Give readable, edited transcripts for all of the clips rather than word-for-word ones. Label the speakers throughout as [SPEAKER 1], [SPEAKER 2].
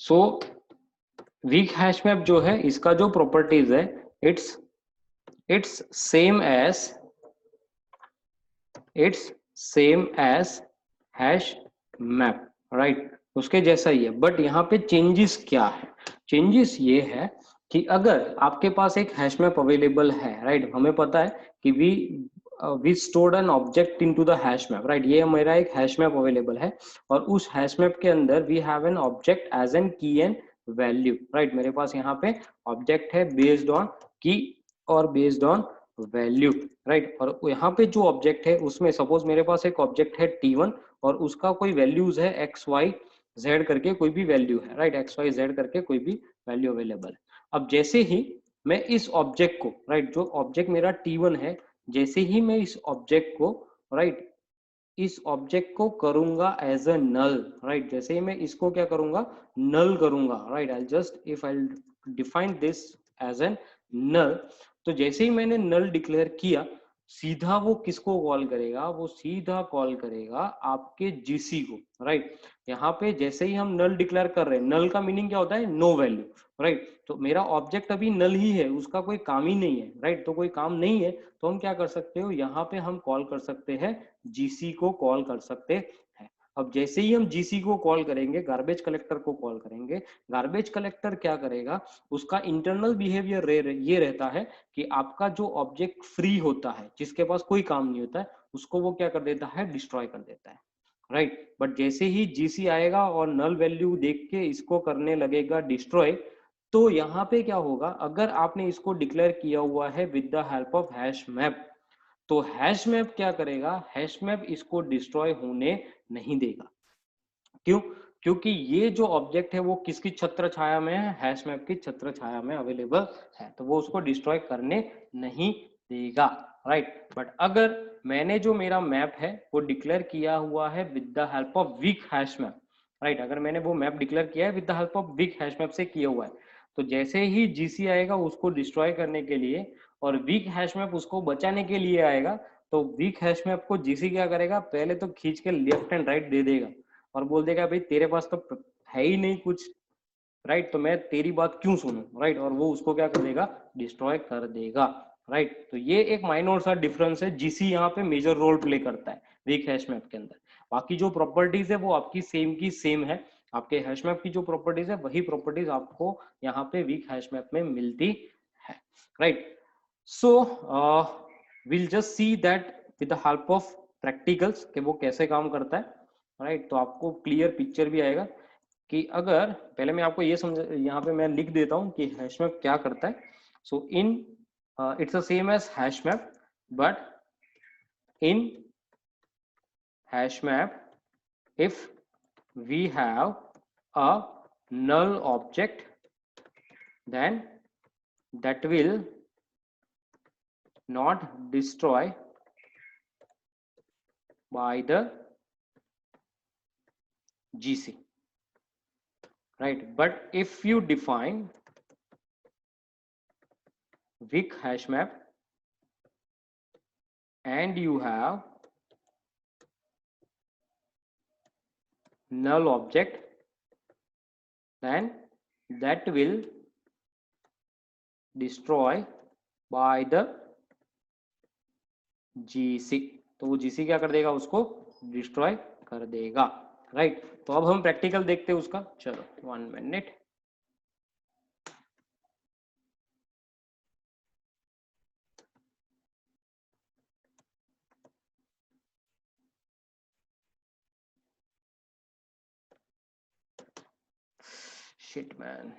[SPEAKER 1] So weak hash map जो है इसका जो प्रॉपर्टीज है it's same as hash map, right, उसके जैसा ही है। बट यहाँ पे चेंजेस क्या है? चेंजेस ये है कि अगर आपके पास एक हैश मैप अवेलेबल है, राइट, हमें पता है कि we stored an object into the hash map, right, ये मेरा एक हैश मैप अवेलेबल है और उस हैश मैप के अंदर we have an object as an key and value, right, मेरे पास यहाँ पे ऑब्जेक्ट है बेस्ड ऑन की और बेस्ड ऑन वैल्यू, राइट, और यहाँ पे जो ऑब्जेक्ट है उसमें सपोज मेरे पास एक ऑब्जेक्ट है T1 और उसका कोई वैल्यूज है एक्स वाई जेड करके कोई भी वैल्यू है, राइट, एक्स वाई जेड करके कोई भी वैल्यू अवेलेबल है। अब जैसे ही मैं इस ऑब्जेक्ट को, राइट, जो ऑब्जेक्ट मेरा T1 है, जैसे ही मैं इस ऑब्जेक्ट को, राइट, इस ऑब्जेक्ट को करूंगा एज अ नल, राइट, जैसे ही मैं इसको क्या करूंगा, नल करूंगा, right, I just if I define this as an null, तो जैसे ही मैंने नल डिक्लेयर किया, सीधा वो किसको कॉल करेगा, वो सीधा कॉल करेगा आपके जीसी को, राइट। यहाँ पे जैसे ही हम नल डिक्लेयर कर रहे हैं, नल का मीनिंग क्या होता है, नो वैल्यू, राइट, तो मेरा ऑब्जेक्ट अभी नल ही है, उसका कोई काम ही नहीं है, राइट, तो कोई काम नहीं है तो हम क्या कर सकते हो, यहाँ पे हम कॉल कर सकते हैं जीसी को कॉल कर सकते हैं। अब जैसे ही हम जीसी को कॉल करेंगे, गार्बेज कलेक्टर को कॉल करेंगे, गार्बेज कलेक्टर क्या करेगा, उसका इंटरनल बिहेवियर ये रहता है कि आपका जो ऑब्जेक्ट फ्री होता है, जिसके पास कोई काम नहीं होता है, उसको वो क्या कर देता है, डिस्ट्रॉय कर देता है, राइट। बट जैसे ही जीसी आएगा और नल वैल्यू देख के इसको करने लगेगा डिस्ट्रॉय, तो यहाँ पे क्या होगा, अगर आपने इसको डिक्लेयर किया हुआ है with the help of hash map, तो हैश मैप क्या करेगा, हैश मैप इसको डिस्ट्रॉय होने नहीं देगा। क्यों? क्योंकि ये जो ऑब्जेक्ट है वो किसकी छत्र छाया में है, हैश मैप की छत्र छाया में अवेलेबल है, तो वो उसको डिस्ट्रॉय करने नहीं देगा, राइट। बट अगर मैंने जो मेरा मैप है वो डिक्लेयर किया हुआ है with the help of weak hash map, right, अगर मैंने वो मैप डिक्लेयर किया है with the help of weak hash map से किया हुआ है, तो जैसे ही जीसी आएगा उसको डिस्ट्रॉय करने के लिए और वीक हैश मैप उसको बचाने के लिए आएगा, तो वीक हैश मैप को जीसी क्या करेगा, पहले तो खींच के लेफ्ट एंड राइट दे देगा और बोल देगा भाई तेरे पास तो है ही नहीं कुछ, राइट, तो मैं तेरी बात क्यों सुनूं, राइट, और वो उसको क्या कर देगा, डिस्ट्रॉय कर देगा, राइट। तो ये एक माइनर सा डिफरेंस है, जीसी यहाँ पे मेजर रोल प्ले करता है वीक हैश मैप के अंदर। बाकी जो प्रॉपर्टीज है वो आपकी सेम की सेम है, आपके हैश मैप की जो प्रॉपर्टीज है वही प्रॉपर्टीज आपको यहाँ पे वीक हैश मैप में मिलती है, right. So will just see that with the help of practicals कि वो कैसे काम करता है, राइट, तो आपको क्लियर पिक्चर भी आएगा कि अगर पहले मैं आपको ये समझ, यहाँ पे मैं लिख देता हूँ कि हैश मैप क्या करता है। So in it's the same as hash map, but in hash map if we have a null object, then that will not destroy by the GC, right? But if you define weak hash map and you have null object, then that will destroy by the GC, तो वो GC क्या कर देगा, उसको destroy कर देगा, right. तो अब हम प्रैक्टिकल देखते हैं उसका, चलो 1 minute. Shit man,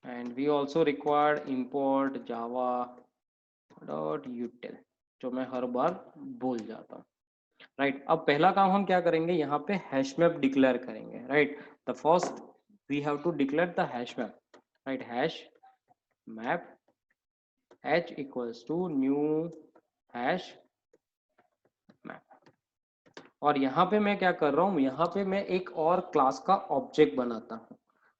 [SPEAKER 1] and we also required import java.util, जो मैं हर बार भूल जाता हूँ, राइट। अब पहला काम हम क्या करेंगे, यहाँ पे हैश मैप डिक्लेयर करेंगे, right. The first we have to declare the hash map, right, hash map h equals to new hash map. और यहाँ पे मैं क्या कर रहा हूँ, यहाँ पे मैं एक और क्लास का ऑब्जेक्ट बनाता हूँ,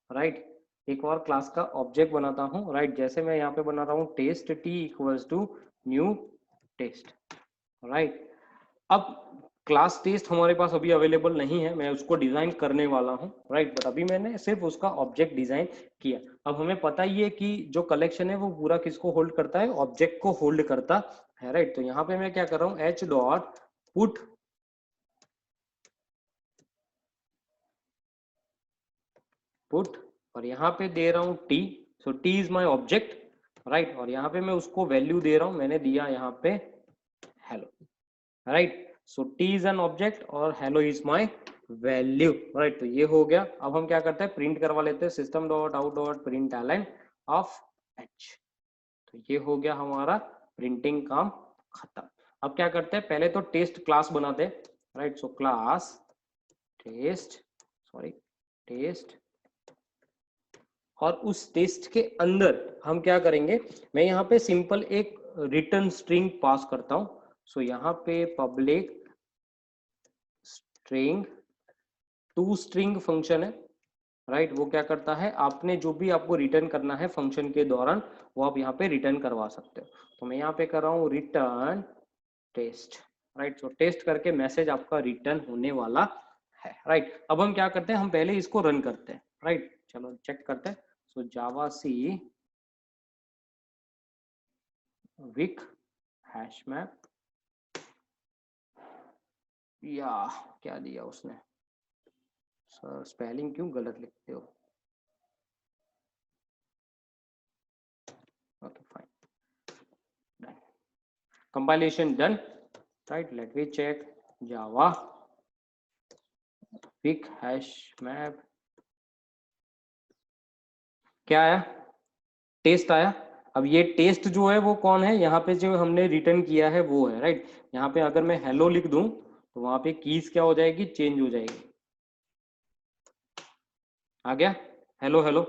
[SPEAKER 1] राइट। एक और क्लास का ऑब्जेक्ट बनाता हूँ, राइट। जैसे मैं यहाँ पे बना रहा हूँ test t equals to new test, right. अब क्लास टेस्ट हमारे पास अभी अवेलेबल नहीं है, मैं उसको डिजाइन करने वाला हूँ, राइट। बट अभी मैंने सिर्फ उसका ऑब्जेक्ट डिजाइन किया। अब हमें पता ही है कि जो कलेक्शन है वो पूरा किसको होल्ड करता है, ऑब्जेक्ट को होल्ड करता है, राइट। तो यहाँ पे मैं क्या कर रहा हूँ, एच डॉट पुट और यहाँ पे दे रहा हूँ T, so T is my object, right. और यहाँ पे मैं उसको वैल्यू दे रहा हूँ, मैंने दिया यहाँ पे hello, right. So T is an object और hello is my value, right. तो ये हो गया। अब हम क्या करते हैं, प्रिंट करवा लेते हैं system dot out dot print ln of h. तो ये हो गया हमारा प्रिंटिंग काम खत्म। अब क्या करते हैं, पहले तो टेस्ट क्लास बनाते हैं, right. So class test, sorry test, और उस टेस्ट के अंदर हम क्या करेंगे, मैं यहाँ पे सिंपल एक रिटर्न स्ट्रिंग पास करता हूँ। सो यहाँ पे public string to string function है, राइट। वो क्या करता है, आपने जो भी आपको रिटर्न करना है फंक्शन के दौरान वो आप यहाँ पे रिटर्न करवा सकते हो। तो मैं यहाँ पे कर रहा हूँ रिटर्न टेस्ट, राइट। सो टेस्ट करके मैसेज आपका रिटर्न होने वाला है, राइट। अब हम क्या करते हैं, हम पहले इसको रन करते हैं, राइट। चलो चेक करते हैं। सो जावा सी विक हैशमैप, या क्या दिया उसने, सर स्पेलिंग क्यों गलत लिखते हो, okay fine, done, compilation done, right. Let me check Java weak hashmap, क्या आया, टेस्ट आया। अब ये टेस्ट जो है वो कौन है, यहाँ पे जो हमने रिटर्न किया है वो है, राइट। यहाँ पे अगर मैं हेलो लिख दूं तो वहां पे कीज क्या हो जाएगी, चेंज हो जाएगी। आ गया हेलो हेलो,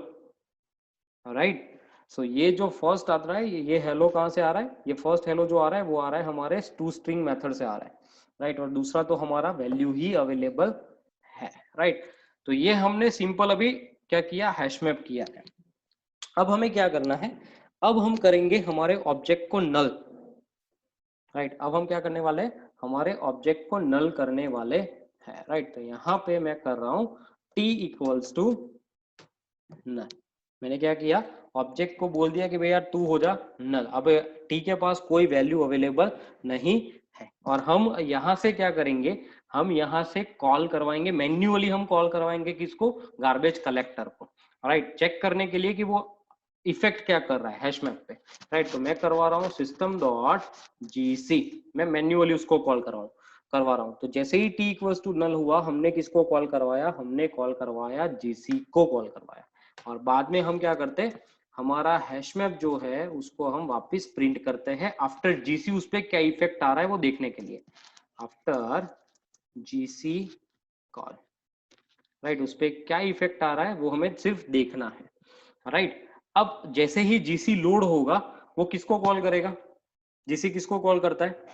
[SPEAKER 1] राइट। सो ये जो फर्स्ट आता है, ये हेलो कहाँ से आ रहा है, ये फर्स्ट हेलो जो आ रहा है वो आ रहा है हमारे टू स्ट्रिंग मेथड से आ रहा है, राइट। और दूसरा तो हमारा वैल्यू ही अवेलेबल है, राइट। तो ये हमने सिंपल अभी क्या किया, हैशमैप किया है। अब हमें क्या करना है, अब हम करेंगे हमारे ऑब्जेक्ट को नल, राइट। अब हम क्या करने वाले हैं, हमारे ऑब्जेक्ट को नल करने वाले हैं, राइट। तो यहाँ पे मैं कर रहा हूँ टी इक्वल्स टू नल। मैंने क्या किया, ऑब्जेक्ट को बोल दिया कि भैया तू हो जा नल। अब टी के पास कोई वैल्यू अवेलेबल नहीं है और हम यहाँ से क्या करेंगे, हम यहाँ से कॉल करवाएंगे, मैन्युअली हम कॉल करवाएंगे किसको, गार्बेज कलेक्टर को, राइट। चेक करने के लिए कि वो इफेक्ट क्या कर रहा है हैशमैप पे, राइट। तो मैं करवा रहा हूँ सिस्टम डॉट जीसी, मैं मैन्युअली उसको कॉल करवा रहा हूँ। तो जैसे ही टी इक्वल्स टू नल हुआ, हमने किसको कॉल करवाया, हमने कॉल करवाया जीसी को कॉल करवाया। और बाद में हम क्या करते हैं, हमारा हैशमैप जो है उसको हम वापस प्रिंट करते हैं आफ्टर जीसी, उस पर क्या इफेक्ट आ रहा है वो देखने के लिए, आफ्टर जीसी कॉल, राइट। उस पर क्या इफेक्ट आ रहा है वो हमें सिर्फ देखना है, राइट। अब जैसे ही जीसी लोड होगा वो किसको कॉल करेगा, जीसी किसको कॉल करता है,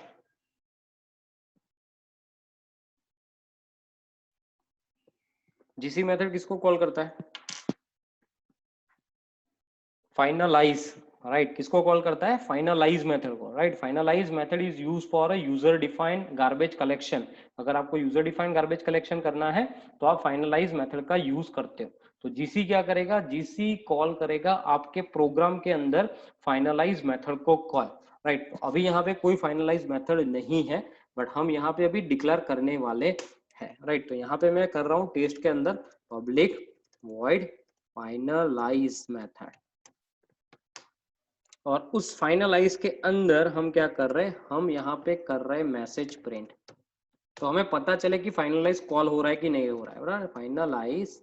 [SPEAKER 1] जीसी मेथड किसको कॉल करता है, फाइनलाइज, राइट। किसको कॉल करता है, फाइनलाइज मेथड को, right. Finalize method is use for a user defined garbage collection. अगर आपको यूजर डिफाइंड गार्बेज कलेक्शन करना है तो आप फाइनलाइज मेथड का यूज करते हो। तो जीसी क्या करेगा, जीसी कॉल करेगा आपके प्रोग्राम के अंदर फाइनलाइज मेथड को कॉल, राइट। अभी यहाँ पे कोई फाइनलाइज मेथड नहीं है, बट हम यहाँ पे अभी डिक्लेयर करने वाले हैं, राइट। तो यहाँ पे मैं कर रहा हूँ टेस्ट के अंदर पब्लिक वॉइड फाइनलाइज मेथड, और उस फाइनलाइज के अंदर हम क्या कर रहे हैं, हम यहाँ पे कर रहे हैं मैसेज प्रिंट। तो हमें पता चले कि फाइनलाइज कॉल हो रहा है कि नहीं हो रहा है, finalize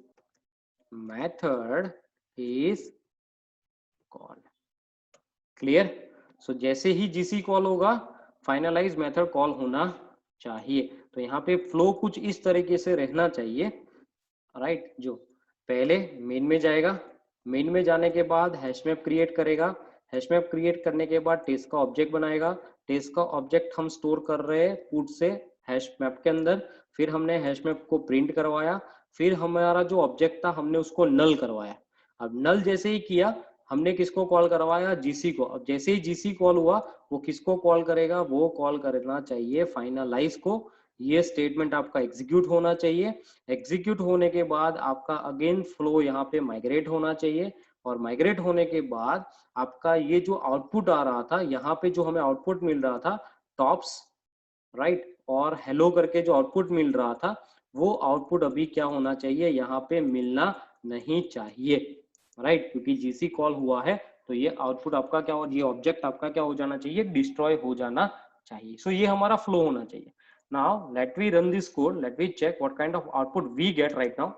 [SPEAKER 1] method is called, clear. So जैसे ही जीसी कॉल होगा फाइनलाइज मेथड कॉल होना चाहिए। तो यहाँ पे फ्लो कुछ इस तरीके से रहना चाहिए, राइट। जो पहले मेन में जाएगा, मेन में जाने के बाद हैशमैप क्रिएट करेगा, हैशमैप क्रिएट करने के बाद टेस्ट का ऑब्जेक्ट बनाएगा, टेस्ट का ऑब्जेक्ट हम स्टोर कर रहे हैं पुट से हैशमैप के अंदर, फिर हमने हैशमैप को प्रिंट करवाया, फिर हमारा जो ऑब्जेक्ट था हमने उसको नल करवाया। अब नल जैसे ही किया, हमने किसको कॉल करवाया, जीसी को। अब जैसे ही जीसी कॉल हुआ, वो किसको कॉल करेगा, वो कॉल करना चाहिए फाइनलाइज को। ये स्टेटमेंट आपका एग्जीक्यूट होना चाहिए। एग्जीक्यूट होने के बाद आपका अगेन फ्लो यहाँ पे माइग्रेट होना चाहिए, और माइग्रेट होने के बाद आपका ये जो आउटपुट आ रहा था, यहाँ पे जो हमें आउटपुट मिल रहा था टॉप्स, राइट, और हेलो करके जो आउटपुट मिल रहा था, वो आउटपुट अभी क्या होना चाहिए, यहाँ पे मिलना नहीं चाहिए, राइट, क्योंकि जीसी कॉल हुआ है, तो ये आउटपुट आपका क्या हो, ये ऑब्जेक्ट आपका क्या हो जाना चाहिए, डिस्ट्रॉय हो जाना चाहिए। सो ये हमारा फ्लो होना चाहिए। Now let we run this code, let we check what kind of output we get right now.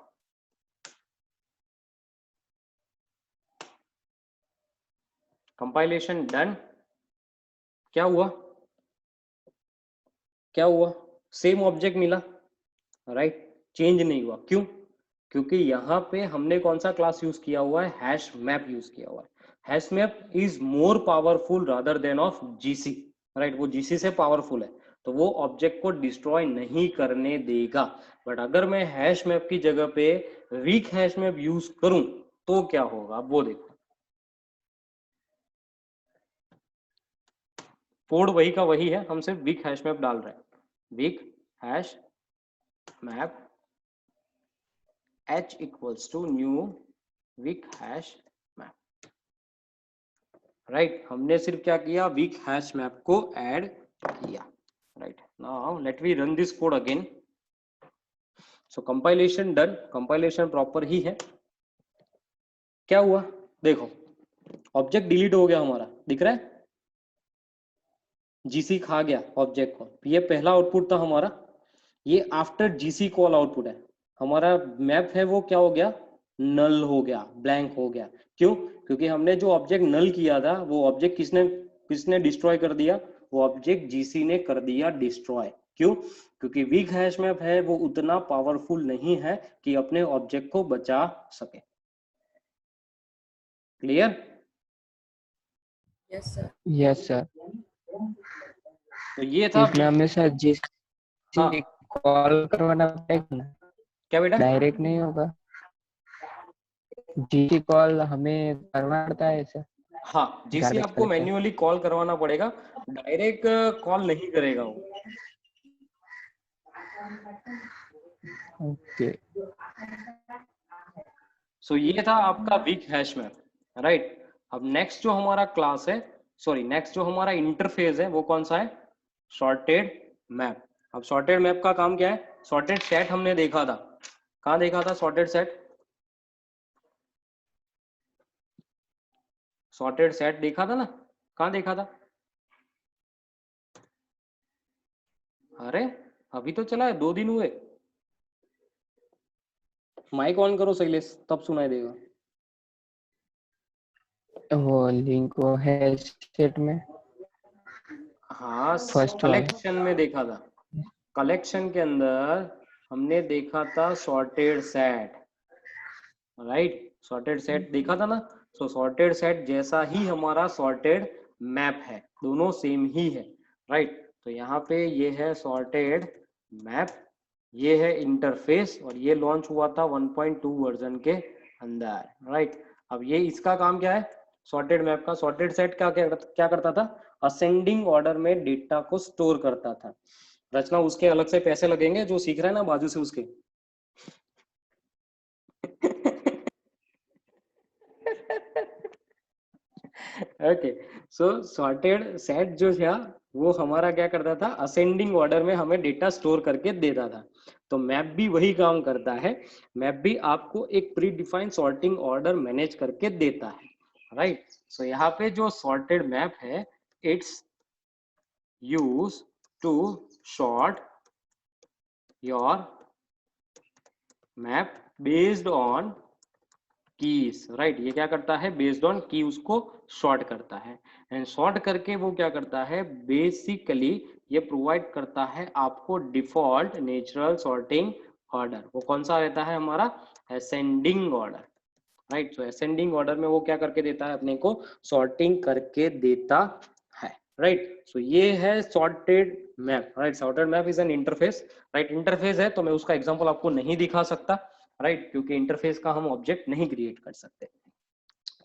[SPEAKER 1] Compilation done. क्या हुआ, क्या हुआ, सेम ऑब्जेक्ट मिला, राइट, चेंज नहीं हुआ। क्यों, क्योंकि यहाँ पे हमने कौन सा क्लास यूज किया हुआ है, हैश मैप यूज किया हुआ है। Hash map is more powerful rather than of GC, right, वो जीसी से पावरफुल है, तो वो ऑब्जेक्ट को डिस्ट्रॉय नहीं करने देगा। बट अगर मैं हैश मैप की जगह पे वीक हैश मैप यूज करूं तो क्या होगा, वो देखो। कोड वही का वही है, हम सिर्फ वीक हैश मैप डाल रहे हैं। Weak hash map h equals to new weak hash map, right, हमने सिर्फ क्या किया, वीक हैश मैप को ऐड किया, right. Now let we run this code again. So compilation done, compilation proper ही है। क्या हुआ, देखो, ऑब्जेक्ट डिलीट हो गया हमारा, दिख रहा है, जीसी खा गया ऑब्जेक्ट को। ये पहला आउटपुट था हमारा, ये आफ्टर जीसी कॉल आउटपुट है। हमारा मैप है वो क्या हो गया, नल हो गया, ब्लैंक हो गया। क्यों, क्योंकि हमने जो ऑब्जेक्ट नल किया था, वो ऑब्जेक्ट किसने किसने डिस्ट्रॉय कर दिया, वो ऑब्जेक्ट जीसी ने कर दिया डिस्ट्रॉय। क्यों, क्योंकि वीक हैश मैप है वो उतना पावरफुल नहीं है कि अपने ऑब्जेक्ट को बचा सके। Clear?
[SPEAKER 2] Yes sir.
[SPEAKER 3] Yes sir.
[SPEAKER 1] तो ये था,
[SPEAKER 3] इसमें हमेशा जीसी
[SPEAKER 1] हाँ
[SPEAKER 3] कॉल करवाना पड़ेगा ना,
[SPEAKER 1] क्या बेटा,
[SPEAKER 3] डायरेक्ट नहीं होगा, जीसी कॉल हमें करना पड़ता है सर।
[SPEAKER 1] हाँ, जीसी
[SPEAKER 3] गार्बेज
[SPEAKER 1] आपको
[SPEAKER 3] कलेक्टर।
[SPEAKER 1] मैन्युअली कॉल करवाना पड़ेगा, डायरेक्ट कॉल नहीं करेगा वो।
[SPEAKER 3] ओके।
[SPEAKER 1] सो ये था आपका वीक हैश मैप, राइट। अब नेक्स्ट जो हमारा क्लास है, सॉरी नेक्स्ट जो हमारा इंटरफेस है वो कौन सा है, सॉर्टेड मैप। अब सॉर्टेड मैप का काम क्या है, सॉर्टेड सेट हमने देखा था, कहाँ देखा था सॉर्टेड सेट, सॉर्टेड सेट देखा था ना, कहाँ देखा था, अरे अभी तो चला है, 2 दिन हुए। माइक ऑन करो शैलेश, तब सुनाई देगा।
[SPEAKER 3] वो लिंक वो है सेट में,
[SPEAKER 1] हाँ,
[SPEAKER 3] फर्स्ट वाला।
[SPEAKER 1] कलेक्शन में देखा था, कलेक्शन के अंदर हमने देखा था sorted set, right, sorted set देखा था ना। सो सॉर्टेड सेट जैसा ही हमारा सॉर्टेड मैप है, दोनों सेम ही है, राइट। तो यहाँ पे ये है सॉर्टेड मैप, ये है इंटरफेस, और ये लॉन्च हुआ था 1.2 वर्जन के अंदर, राइट। अब ये इसका काम क्या है, सॉर्टेड मैप का, सॉर्टेड सेट क्या करता था, असेंडिंग ऑर्डर में डेटा को स्टोर करता था। रचना, उसके अलग से पैसे लगेंगे, जो सीख रहा है ना बाजू से उसके। ओके, सो सॉर्टेड सेट जो था वो हमारा क्या करता था, असेंडिंग ऑर्डर में हमें डेटा स्टोर करके देता था। तो मैप भी वही काम करता है, मैप भी आपको एक predefined sorting order manage करके देता है, राइट। सो यहाँ पे जो सॉर्टेड मैप है, it's use to sort your map based on keys, right. ये क्या करता है, बेस्ड ऑन की उसको सॉर्ट करता है, एंड सॉर्ट करके वो क्या करता है, बेसिकली ये प्रोवाइड करता है आपको डिफॉल्ट नेचुरल सॉर्टिंग ऑर्डर। वो कौन सा रहता है हमारा, असेंडिंग ऑर्डर, राइट। सो असेंडिंग ऑर्डर में वो क्या करके देता है, अपने को सॉर्टिंग करके देता है, राइट। सो ये है sorted map, right. Sorted map is an interface, right. Interface है तो मैं उसका एग्जांपल आपको नहीं दिखा सकता, राइट, क्योंकि इंटरफेस का हम ऑब्जेक्ट नहीं क्रिएट कर सकते।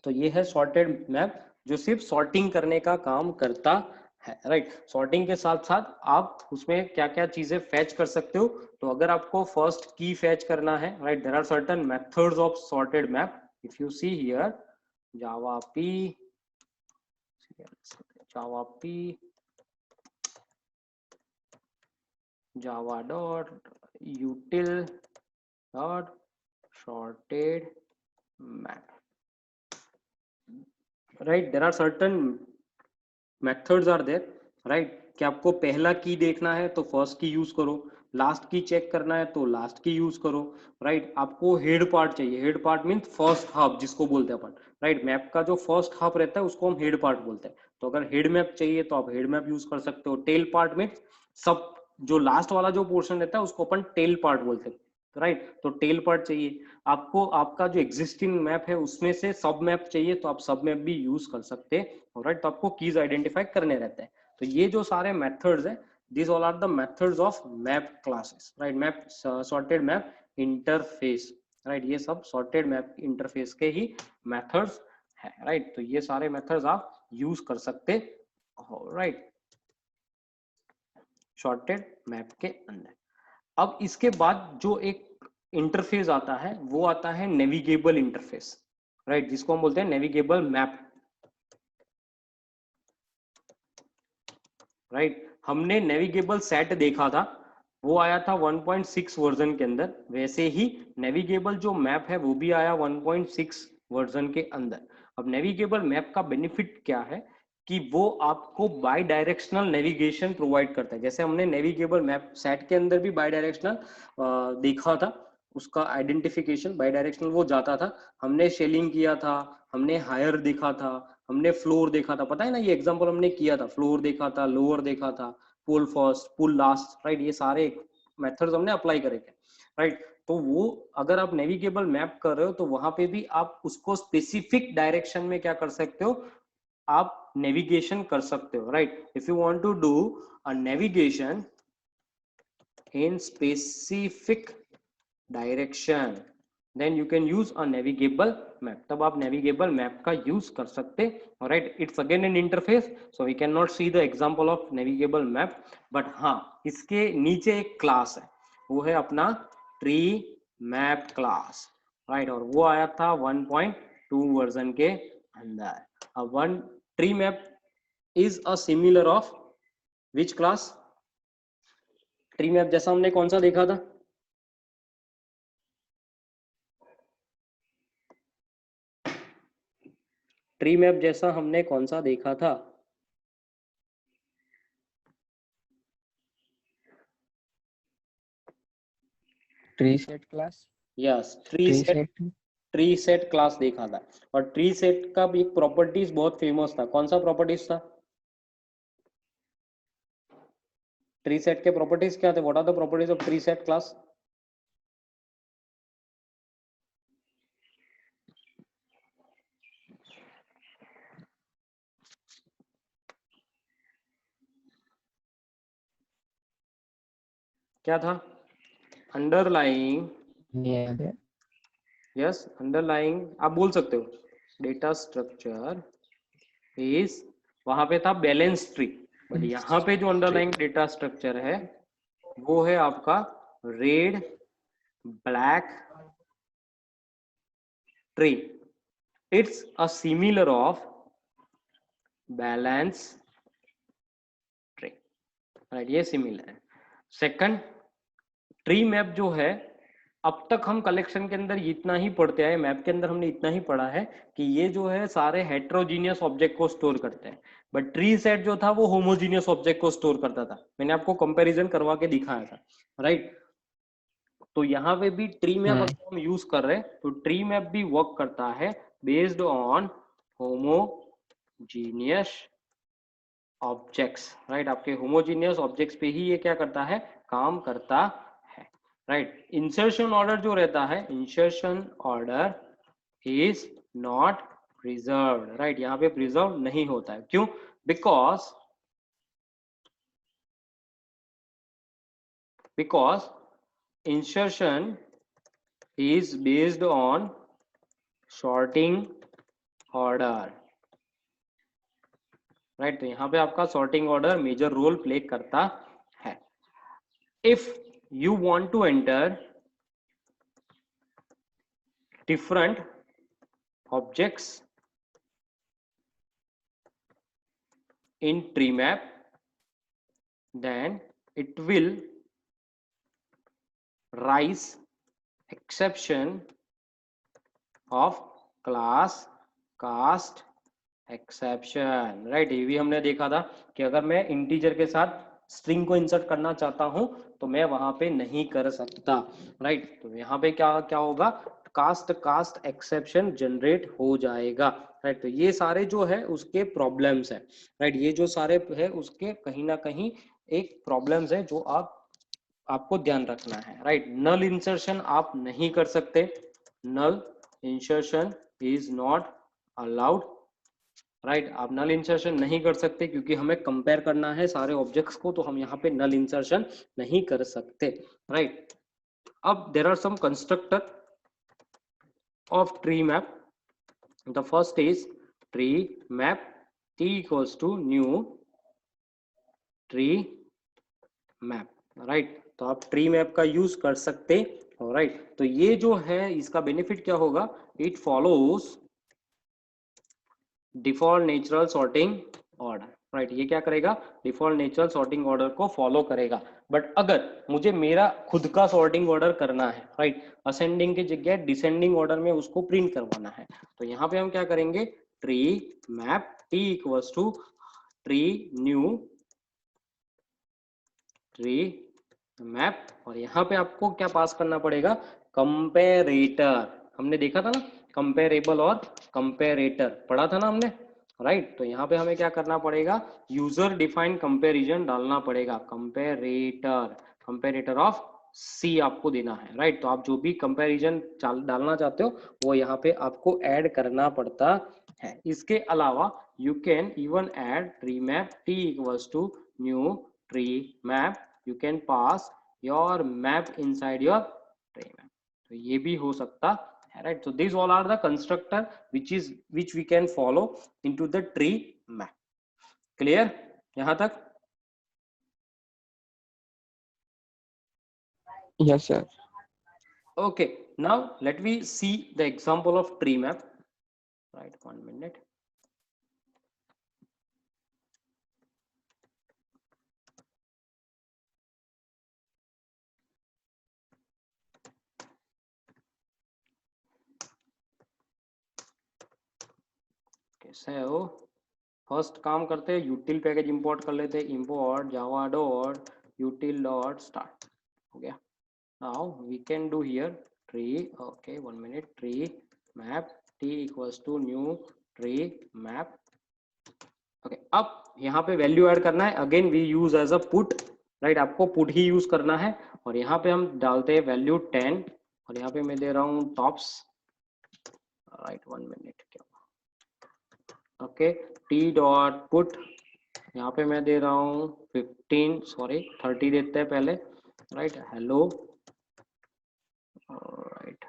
[SPEAKER 1] तो ये है सॉर्टेड मैप जो सिर्फ सॉर्टिंग करने का काम करता है, राइट। सॉर्टिंग के साथ साथ आप उसमें क्या क्या चीजें फैच कर सकते हो। तो अगर आपको फर्स्ट की फैच करना है, right, there are certain methods of sorted map. If you see here java p java dot util dot sorted map, right, there are certain methods are there, right, कि आपको पहला की देखना है तो फर्स्ट की यूज करो, लास्ट की चेक करना है तो लास्ट की यूज करो, राइट। आपको हेड पार्ट चाहिए, head part mean first half जिसको बोलते हैं अपन, राइट। मैप का जो फर्स्ट हाफ रहता है उसको हम हेड पार्ट बोलते हैं। तो अगर हेड मैप चाहिए तो आप हेड मैप यूज कर सकते हो। टेल पार्ट में सब जो लास्ट वाला जो पोर्शन रहता है उसको अपन टेल पार्ट बोलते हैं, राइट। तो टेल पार्ट चाहिए आपको, आपका जो एग्जिस्टिंग मैप है उसमें से सब मैप चाहिए तो आप सब मैप भी यूज कर सकते हैं, राइट। तो आपको कीज आइडेंटिफाई करने रहते हैं। तो ये जो सारे मेथड्स हैं, these all are the methods of map classes, right, map sorted map interface, right, ये सब sorted map interface के ही methods है, right। तो ये सारे methods आप यूज कर सकते हो, right, sorted map के अंदर। अब इसके बाद जो एक इंटरफेस आता है वो आता है नेविगेबल इंटरफेस, राइट, जिसको हम बोलते हैं नेविगेबल मैप, राइट। हमने नेविगेबल सेट देखा था, वो आया था 1.6 वर्जन के अंदर। वैसे ही नेविगेबल जो मैप है वो भी आया 1.6 वर्जन के अंदर। अब नेविगेबल मैप का बेनिफिट क्या है कि वो आपको बाई डायरेक्शनल नेविगेशन प्रोवाइड करता है। जैसे हमने नेविगेबल मैप सेट के अंदर भी बाई डायरेक्शनल देखा था, उसका आइडेंटिफिकेशन बाई डायरेक्शनल वो जाता था। हमने शेलिंग किया था, हमने हायर देखा था, हमने फ्लोर देखा था, पता है ना, ये एग्जांपल हमने किया था। फ्लोर देखा था, लोअर देखा था, पुल फर्स्ट, पुल लास्ट, राइट। ये सारे मेथड्स हमने अप्लाई करे थे, राइट। तो वो अगर आप नेविगेबल मैप कर रहे हो तो वहां पे भी आप उसको स्पेसिफिक डायरेक्शन में क्या कर सकते हो, आप नेविगेशन कर सकते हो, right. If you want to do a navigation in specific direction then you can use a navigable map, तब आप navigable map का यूज कर सकते हो, right. It's again an interface, so we can not see the example of navigable map, but हाँ इसके नीचे एक क्लास है, वो है अपना ट्री मैप क्लास, राइट। और वो आया था 1.2 वर्जन के अंदर। अब one tree map is a similar of which class? Tree map जैसा हमने कौन सा देखा था? ट्री मैप जैसा हमने कौन सा देखा था?
[SPEAKER 3] Tree set class.
[SPEAKER 1] Yes, tree set class देखा था। और ट्री सेट का भी एक प्रॉपर्टीज बहुत फेमस था। कौन सा प्रॉपर्टीज था? ट्री सेट के प्रॉपर्टीज क्या थे? What are the properties of tree set class? क्या था? अंडरलाइंग, यस, अंडरलाइंग आप बोल सकते हो, डेटा स्ट्रक्चर इज, वहां पे था बैलेंस ट्री, बट यहाँ पे जो अंडरलाइंग डेटा स्ट्रक्चर है वो है आपका red black tree. It's a similar of balance tree, right, ये सिमिलर है। सेकंड, ट्री मैप जो है, अब तक हम कलेक्शन के अंदर इतना ही पढ़ते आए, मैप के अंदर हमने इतना ही पढ़ा है कि ये जो है सारे हेट्रोजीनियस ऑब्जेक्ट को स्टोर करते हैं, बट ट्री सेट जो था वो होमोजीनियस ऑब्जेक्ट को स्टोर करता था। मैंने आपको कंपैरिजन करवा के दिखाया था, राइट। तो यहाँ पे भी ट्री मैप अगर हम यूज कर रहे हैं तो ट्री मैप भी वर्क करता है based on homogeneous objects, right. आपके होमोजीनियस ऑब्जेक्ट्स पे ही ये क्या करता है, काम करता है, राइट। इंसर्शन ऑर्डर जो रहता है, insertion order is not preserved, right. यहाँ पे प्रिजर्व नहीं होता है, क्यों? Because insertion is based on sorting order, right. तो यहाँ पे आपका sorting order major role play करता है। If you want to enter different objects in tree map, then it will raise exception of class cast exception, right। ये भी हमने देखा था कि अगर मैं इंटीजर के साथ स्ट्रिंग को इंसर्ट करना चाहता हूं तो मैं वहां पे नहीं कर सकता, राइट। तो यहाँ पे क्या क्या होगा, कास्ट एक्सेप्शन जनरेट हो जाएगा, राइट। तो ये सारे जो है उसके प्रॉब्लम्स है, राइट। ये जो सारे है उसके कहीं ना कहीं एक प्रॉब्लम्स है जो आपको ध्यान रखना है, राइट। नल इंसर्शन आप नहीं कर सकते, null insertion is not allowed, right. आप नल इंसर्शन नहीं कर सकते क्योंकि हमें कंपेयर करना है सारे ऑब्जेक्ट्स को, तो हम यहाँ पे नल इंसर्शन नहीं कर सकते, राइट। अब there are some constructor of tree map. The first is tree map t equals to new tree map, right. तो आप ट्री मैप का यूज कर सकते, राइट। तो ये जो है इसका बेनिफिट क्या होगा, it follows default natural sorting order, right. ये क्या करेगा, डिफॉल्ट नेचुरल सॉर्टिंग ऑर्डर को फॉलो करेगा। बट अगर मुझे मेरा खुद का सॉर्टिंग ऑर्डर करना है, राइट, असेंडिंग की जगह डिसेंडिंग ऑर्डर में उसको प्रिंट करवाना है, तो यहाँ पे हम क्या करेंगे, tree map t equals to tree new tree map, और यहाँ पे आपको क्या पास करना पड़ेगा, कंपेरेटर। हमने देखा था ना, कंपेरेबल और कंपेरेटर पढ़ा था ना हमने, राइट। तो यहाँ पे हमें क्या करना पड़ेगा, यूजर डिफाइंड कंपेरिजन डालना पड़ेगा, कंपेरेटर, कंपेरेटर ऑफ सी आपको देना है, राइट। तो आप जो भी कंपेरिजन डालना चाहते हो वो यहाँ पे आपको ऐड करना पड़ता है। इसके अलावा you can even add tree map t equals to new tree map, you can pass your map inside your tree map, तो ये भी हो सकता है, right। so these all are the constructor which we can follow into the tree map, clear यहाँ तक?
[SPEAKER 3] Yes, sir.
[SPEAKER 1] Okay, now let me see the example of tree map, right, 1 minute। कैसे हो, फर्स्ट काम करते हैं, यूटिल package import कर लेते हैं, इंपोर्ट जावा डॉट यूटिल डॉट स्टार्ट, हो गया। Now we can do here tree, okay 1 minute, tree map t equals to new tree map, okay। अब यहाँ पे वैल्यू ऐड करना है, again we use as a put, right. आपको put ही use करना है, और यहाँ पे हम डालते हैं वैल्यू 10, और यहाँ पे मैं दे रहा हूँ टॉप्स, राइट 1 मिनट, क्या ओके, टी डॉट पुट, यहाँ पे मैं दे रहा हूँ 15, सॉरी 30 देते हैं पहले, राइट, हेलो, राइट,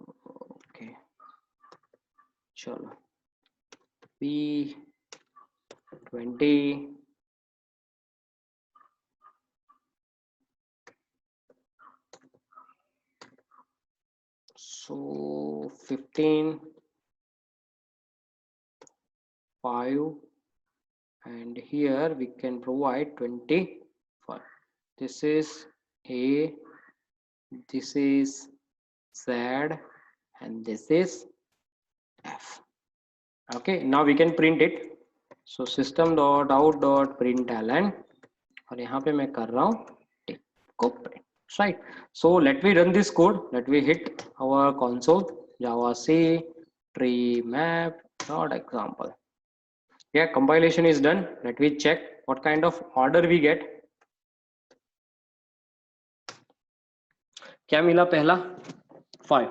[SPEAKER 1] ओके, चलो P20 so 15 5 and here we can provide 25, this is A, this is Z and this is F, okay। now we can print it, so system dot out dot println, और यहाँ पे मैं कर रहा हूँ को print, right। so let me run this code, let me hit our console, java c tree map dot example, yeah, compilation is done, let me check what kind of order we get। क्या मिला, पहला 5,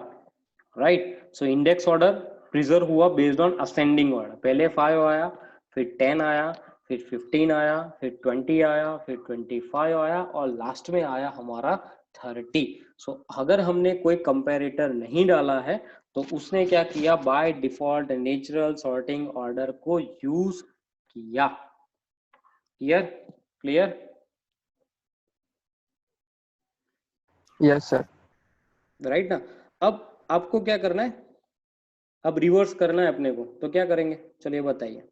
[SPEAKER 1] right. So index order preserve हुआ based on ascending order, पहले 5 आया, फिर 10 आया, फिर 15 आया, फिर 20 आया, फिर 25 आया, और लास्ट में आया हमारा 30। सो अगर हमने कोई कंपैरेटर नहीं डाला है तो उसने क्या किया, by default natural sorting order को यूज किया। Clear clear?
[SPEAKER 3] Yes sir.
[SPEAKER 1] Right ना। अब आपको क्या करना है, अब रिवर्स करना है अपने को, तो क्या करेंगे चलिए बताइए।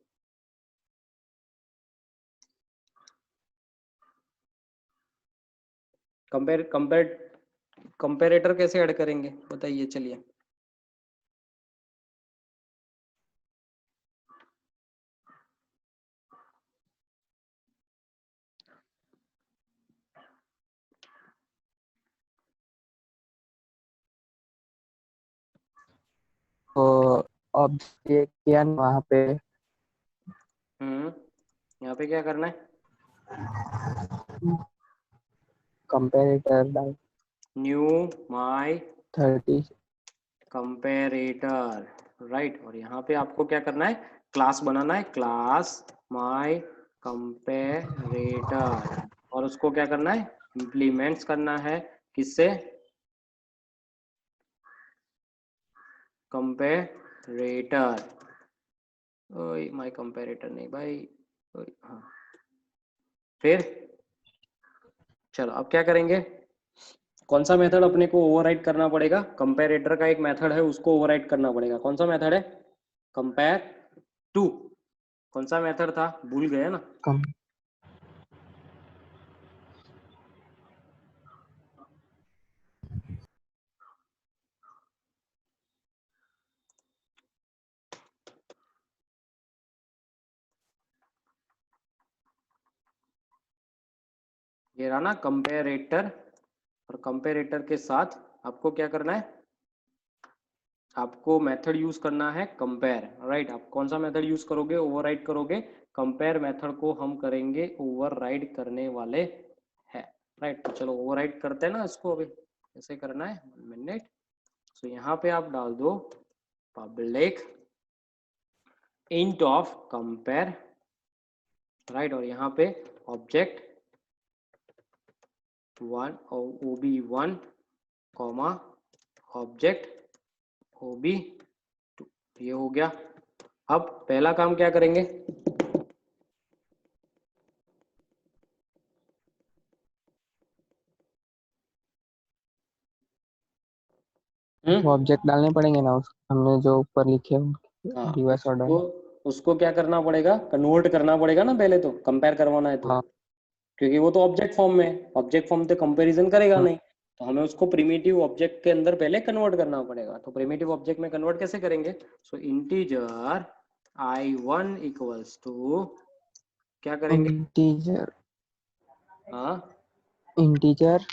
[SPEAKER 1] कंपेरेटर कैसे ऐड करेंगे बताइए चलिए।
[SPEAKER 3] तो अब ये किया ना वहाँ पे
[SPEAKER 1] यहाँ पे क्या करना है,
[SPEAKER 3] comparator bye
[SPEAKER 1] knew my
[SPEAKER 3] 30।
[SPEAKER 1] Comparator, right. और यहाँ पे आपको क्या करना है, क्लास बनाना है, क्लास माई कंपेरेटर, और उसको क्या करना है, इम्प्लीमेंट्स करना है, किससे, कंपेरेटर। ओए माई कंपेरेटर नहीं भाई, हाँ। फिर चलो अब क्या करेंगे, कौन सा मेथड अपने को ओवरराइड करना पड़ेगा, कंपेरेटर का एक मेथड है उसको ओवरराइड करना पड़ेगा। कौन सा मेथड है, कंपेयर टू। कौन सा मेथड था, भूल गए ना।
[SPEAKER 3] कम
[SPEAKER 1] ये रहा ना कंपेरेटर, और कंपेरेटर के साथ आपको क्या करना है, आपको मेथड यूज करना है कंपेयर, राइट। आप कौन सा मेथड यूज करोगे, ओवरराइड करोगे, कंपेयर मेथड को हम करेंगे ओवरराइड करने वाले हैं, राइट। तो चलो ओवरराइड करते हैं ना इसको, अभी कैसे करना है, 1 मिनट। तो यहाँ पे आप डाल दो public int of compare, right. और यहाँ पे ऑब्जेक्ट 1 और ob1 कॉमा ऑब्जेक्ट ob2, ये हो गया। अब पहला काम क्या करेंगे,
[SPEAKER 3] ऑब्जेक्ट डालने पड़ेंगे ना उस हमने जो ऊपर लिखे
[SPEAKER 1] हाँ
[SPEAKER 3] रिवर्स
[SPEAKER 1] उसको
[SPEAKER 3] ऑर्डर।
[SPEAKER 1] उसको क्या करना पड़ेगा, कन्वर्ट करना पड़ेगा ना, पहले तो कंपेयर करवाना है तो,
[SPEAKER 3] हाँ।
[SPEAKER 1] क्योंकि वो तो ऑब्जेक्ट फॉर्म में है, ऑब्जेक्ट फॉर्म तो कंपैरिजन करेगा नहीं, तो हमें उसको प्रिमिटिव ऑब्जेक्ट के अंदर पहले कन्वर्ट करना पड़ेगा। तो प्रिमिटिव ऑब्जेक्ट में कन्वर्ट कैसे करेंगे, सो इंटीजर i1 इक्वल्स टू, क्या करेंगे,
[SPEAKER 3] इंटीजर
[SPEAKER 1] हाँ
[SPEAKER 3] इंटीजर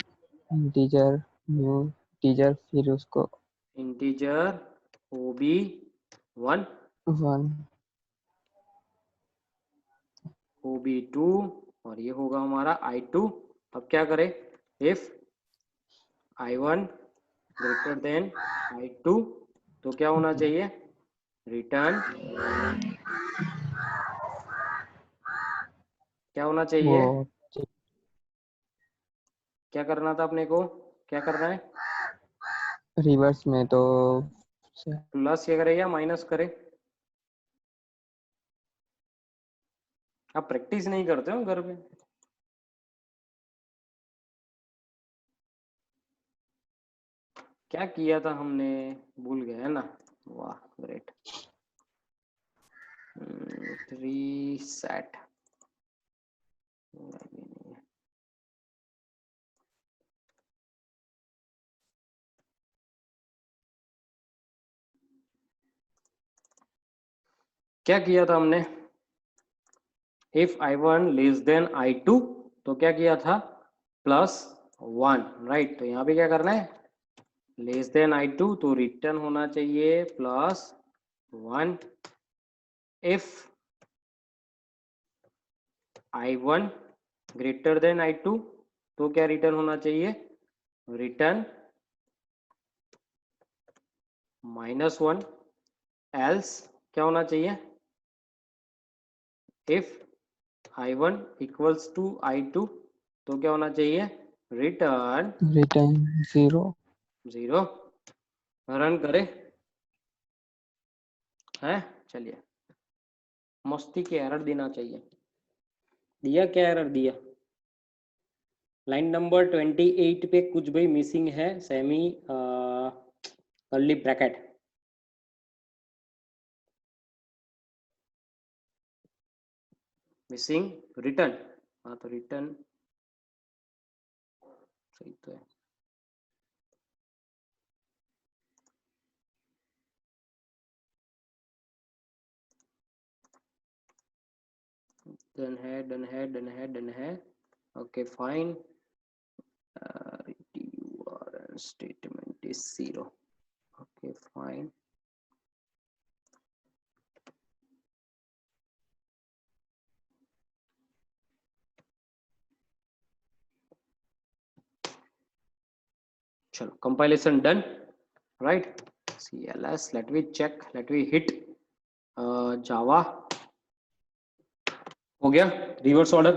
[SPEAKER 3] इंटीजर न्यू इंटीजर फिर उसको
[SPEAKER 1] इंटीजर ob1
[SPEAKER 3] 1
[SPEAKER 1] ob2, और ये होगा हमारा i2। अब क्या करें, if i1 greater than i2, तो क्या होना चाहिए, रिटर्न क्या होना
[SPEAKER 3] वो
[SPEAKER 1] चाहिए, क्या करना था अपने को, क्या करना है,
[SPEAKER 3] रिवर्स में तो
[SPEAKER 1] प्लस ये करे या माइनस करे, आप प्रैक्टिस नहीं करते हो घर पे। क्या किया था हमने, भूल गए है ना, वाह ग्रेट। रीसेट, क्या किया था हमने, if i1 less than i2, तो क्या किया था, +1, राइट। तो यहाँ पे क्या करना है, लेस देन i2, तो रिटर्न होना चाहिए +1। If i1 greater than i2, तो क्या रिटर्न होना चाहिए, रिटर्न -1। एल्स क्या होना चाहिए, if i1 equals to i2, तो क्या होना चाहिए, रिटर्न
[SPEAKER 3] रिटर्न 0।
[SPEAKER 1] 0। रन करें, है। चलिए, मस्ती के एरर देना चाहिए। दिया क्या एरर दिया? लाइन नंबर 28 पे कुछ भी मिसिंग है, semi curly bracket. Missing return. हाँ तो रिटर्न सही तो है। डन है, डन है, डन है, डन है। Okay fine. Statement is 0। Okay fine. चलो compilation done, right. CLS, let me check, let me hit Java. हो गया रिवर्स ऑर्डर,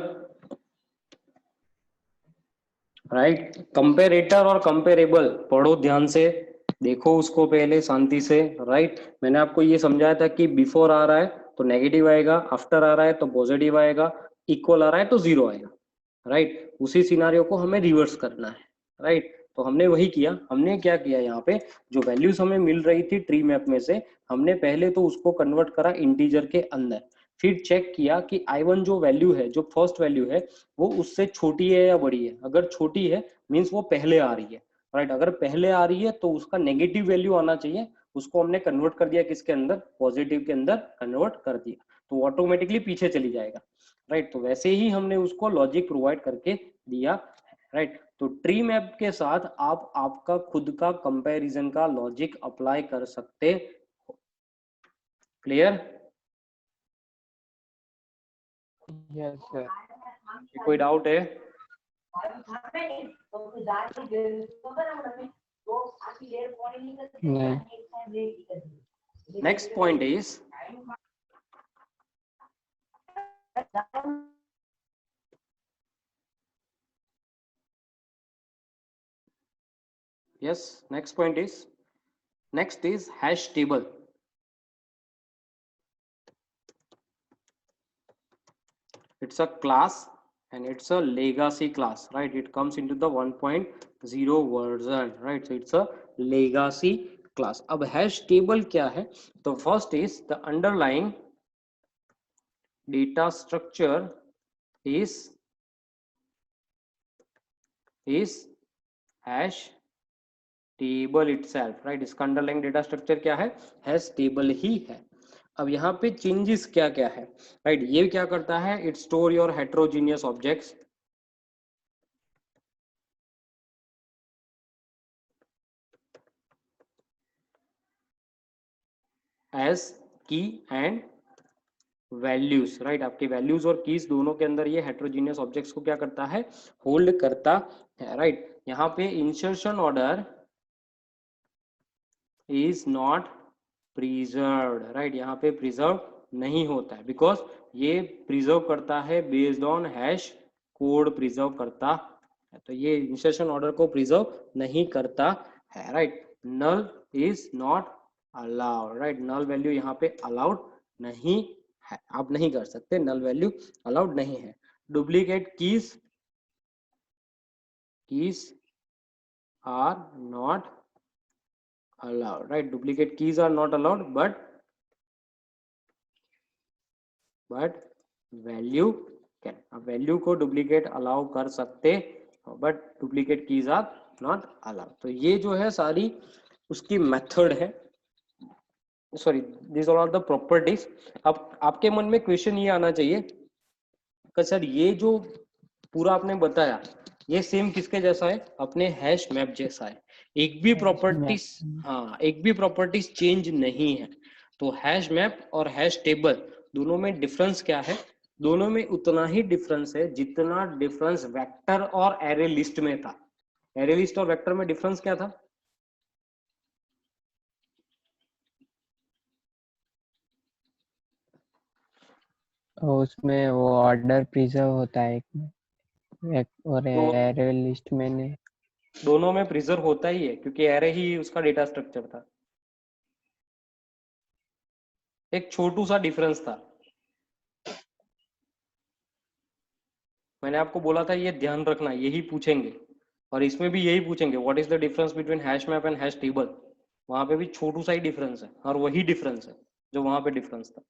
[SPEAKER 1] राइट। कंपेरेटर और कंपेरेबल पढ़ो ध्यान से, देखो उसको पहले शांति से, राइट। मैंने आपको ये समझाया था कि बिफोर आ रहा है तो नेगेटिव आएगा, आफ्टर आ रहा है तो पॉजिटिव आएगा, इक्वल आ रहा है तो जीरो आएगा, राइट। उसी सिनारियो को हमें रिवर्स करना है, राइट। तो हमने वही किया। हमने क्या किया, यहाँ पे जो वैल्यूज हमें मिल रही थी ट्री मैप में से, हमने पहले तो उसको कन्वर्ट करा इंटीजर के अंदर, फिर चेक किया कि I1 जो वैल्यू है, जो फर्स्ट वैल्यू है, वो उससे छोटी है या बड़ी है। अगर छोटी है मीन्स वो पहले आ रही है, राइट। अगर पहले आ रही है तो उसका नेगेटिव वैल्यू आना चाहिए, उसको हमने कन्वर्ट कर दिया किसके अंदर, पॉजिटिव के अंदर कन्वर्ट कर दिया, तो ऑटोमेटिकली पीछे चली जाएगा, राइट। तो वैसे ही हमने उसको लॉजिक प्रोवाइड करके दिया, राइट। तो ट्री मैप के साथ आप आपका खुद का कंपैरिजन का लॉजिक अप्लाई कर सकते हो। क्लियर?
[SPEAKER 3] Yes sir.
[SPEAKER 1] कोई डाउट है?
[SPEAKER 3] नहीं।
[SPEAKER 1] Next point is, yes, next is hash table. It's a class and it's a legacy class, right? It comes into the 1.0 version, right? So it's a legacy class. अब hash table क्या है? तो first is the underlying data structure is hash table itself, right? इसका underlying data structure क्या है? hash table ही है। अब यहाँ पे चेंजेस क्या क्या है, राइट। ये क्या करता है, it store your heterogeneous objects as key and values, right. आपके वैल्यूज और कीज दोनों के अंदर ये हेट्रोजीनियस ऑब्जेक्ट्स को क्या करता है, होल्ड करता है, राइट। यहाँ पे insertion order is not preserved, right. यहाँ पे प्रिजर्व नहीं होता है, बिकॉज ये प्रिजर्व करता है based on hash code preserve करता है, तो ये इंसर्शन ऑर्डर को प्रिजर्व नहीं करता है, right. Null is not allowed, right. Null value यहाँ पे अलाउड नहीं है, आप नहीं कर सकते, नल वैल्यू अलाउड नहीं है। Duplicate keys are not allowed, right? Duplicate keys are not allowed, but value can, अब वैल्यू को डुप्लीकेट अलाउ कर सकते, but duplicate keys are not allowed. तो ये जो है सारी उसकी मेथड है, sorry this are the properties. अब आपके मन में क्वेश्चन ये आना चाहिए कि सर ये जो पूरा आपने बताया ये सेम किसके जैसा है, अपने हैश मैप जैसा है, एक भी प्रॉपर्टीज, हाँ एक भी प्रॉपर्टीज चेंज नहीं है। तो हैश मैप और हैश टेबल दोनों में डिफरेंस क्या है, दोनों में उतना ही डिफरेंस है जितना डिफरेंस वेक्टर और एरे लिस्ट में था। एरे लिस्ट और वेक्टर में डिफरेंस क्या था?
[SPEAKER 3] उसमें वो ऑर्डर प्रिजर्व होता है एक और
[SPEAKER 1] तो
[SPEAKER 3] एरे लिस्ट में नहीं।
[SPEAKER 1] दोनों में प्रिजर्व होता ही है क्योंकि एरे ही उसका डेटा स्ट्रक्चर था। एक छोटू सा डिफरेंस था। मैंने आपको बोला था ये ध्यान रखना, यही पूछेंगे और इसमें भी यही पूछेंगे, what is the difference between hash map and hash table. वहां पे भी छोटू सा ही डिफरेंस है और वही डिफरेंस है जो वहां पे डिफरेंस था।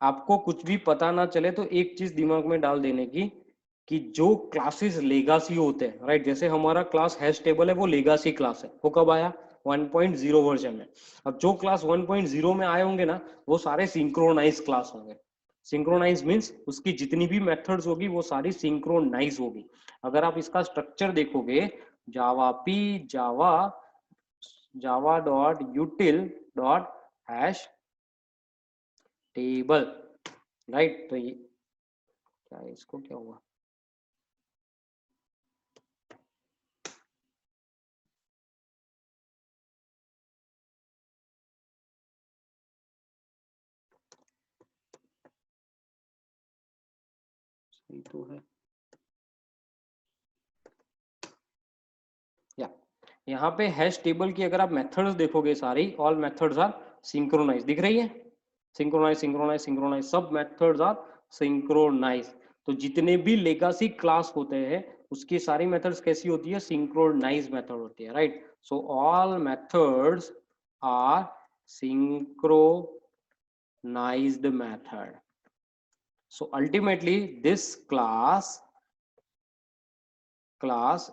[SPEAKER 1] आपको कुछ भी पता ना चले तो एक चीज दिमाग में डाल देने की कि जो क्लासेस लेगासी होते हैं, राइट, जैसे हमारा क्लास हैश टेबल है वो लेगासी क्लास है, वो कब आया 1.0 वर्जन में। अब जो क्लास 1.0 में आए होंगे ना वो सारे सिंक्रोनाइज क्लास होंगे। सिंक्रोनाइज मींस उसकी जितनी भी मेथड्स होगी वो सारी सिंक्रोनाइज होगी। अगर आप इसका स्ट्रक्चर देखोगे, Java P Java Java dot util dot hash table, right, तो ये क्या है, इसको क्या हुआ, सही तो है या यहाँ पे हैश टेबल की अगर आप मेथड्स देखोगे सारी, ऑल मेथड्स आर सिंक्रोनाइज, दिख रही है, सिंक्रोनाइज सिंक्रोनाइज सिंक्रोनाइज, सब मेथड्स आर सिंक्रोनाइज। तो जितने भी लेगासी क्लास होते हैं उसकी सारी मेथड्स कैसी होती है, सिंक्रोनाइज मेथड होती है, right. So all methods are synchronized method. So ultimately this class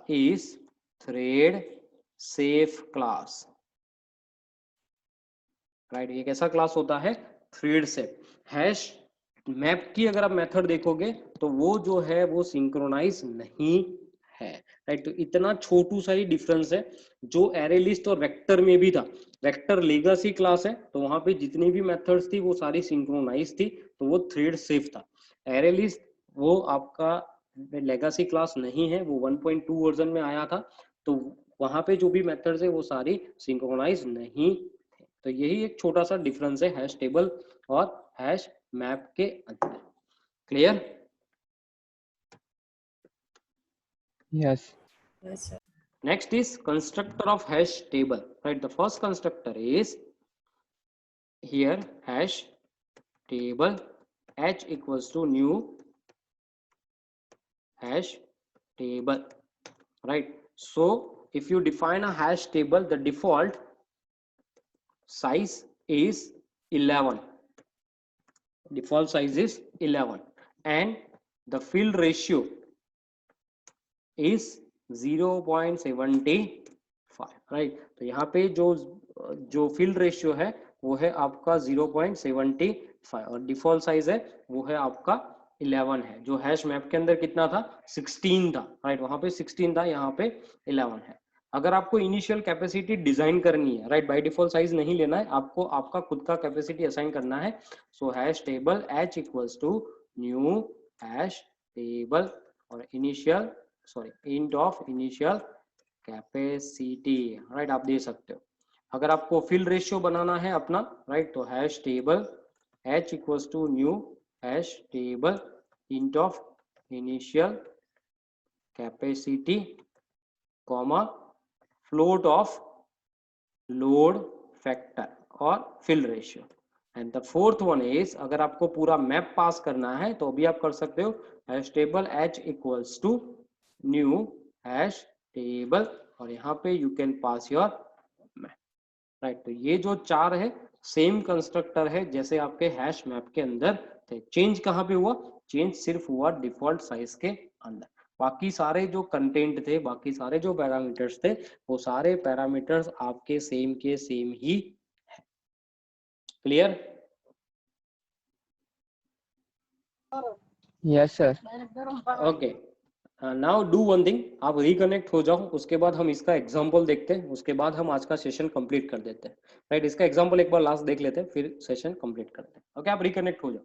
[SPEAKER 1] is thread safe class, right. ये कैसा क्लास होता है, थ्रेड सेफ। हैश मैप की अगर आप मेथड देखोगे तो वो जो है वो सिंक्रोनाइज नहीं है, राइट। तो इतना छोटू सा ही डिफरेंस है जो एरे लिस्ट और वेक्टर में भी था। वेक्टर लेगासी क्लास है तो वहां पे जितनी भी मेथड्स थी वो सारी सिंक्रोनाइज थी, तो वो थ्रेड सेफ था। एरे लिस्ट वो आपका लेगासी क्लास नहीं है, वो 1.2 वर्जन में आया था, तो वहां पे जो भी मेथड्स है वो सारी सिंक्रोनाइज नहीं। तो यही एक छोटा सा डिफरेंस है हैश टेबल और हैश मैप के अंदर। Clear?
[SPEAKER 3] Yes.
[SPEAKER 1] Next is constructor of hash table, right? The first constructor is here hash table h equals to new hash table, right? So if you define a hash table, the default size is 11, default size is 11 and the field ratio is 0.75, right. तो यहाँ पे जो field ratio है वो है आपका 0.75 और default size है वो है आपका 11 है। जो हैश मैप के अंदर कितना था, 16 था, राइट, वहां पे 16 था, यहाँ पे 11 है। अगर आपको इनिशियल कैपेसिटी डिजाइन करनी है, राइट, बाय डिफॉल्ट साइज नहीं लेना है आपको, आपका खुद का कैपेसिटी असाइन करना है। So hash table h equals to new hash table और initial int of initial capacity, right, आप दे सकते हो। अगर आपको फिल रेशियो बनाना है अपना, राइट, तो hash table h equals to new hash table int of initial capacity comma float of load factor और fill ratio. And the fourth one is, अगर आपको पूरा मैप पास करना है तो भी आप कर सकते हो, hash table h equals to new hash table और यहाँ पे you can pass your map, right. तो ये जो चार है सेम कंस्ट्रक्टर है जैसे आपके हैश मैप के अंदर थे। चेंज कहाँ पे हुआ, चेंज सिर्फ हुआ डिफॉल्ट साइज के अंदर, बाकी सारे जो कंटेंट थे, बाकी सारे जो पैरामीटर्स थे वो सारे पैरामीटर्स आपके सेम के सेम ही है। Clear?
[SPEAKER 3] Yes sir.
[SPEAKER 1] Okay, now do one thing, आप रिकनेक्ट हो जाओ, उसके बाद हम इसका एग्जांपल देखते हैं, उसके बाद हम आज का सेशन कंप्लीट कर देते हैं, राइट। इसका एग्जांपल एक बार लास्ट देख लेते हैं फिर सेशन कंप्लीट करते हैं। ओके, आप रिकनेक्ट हो जाओ।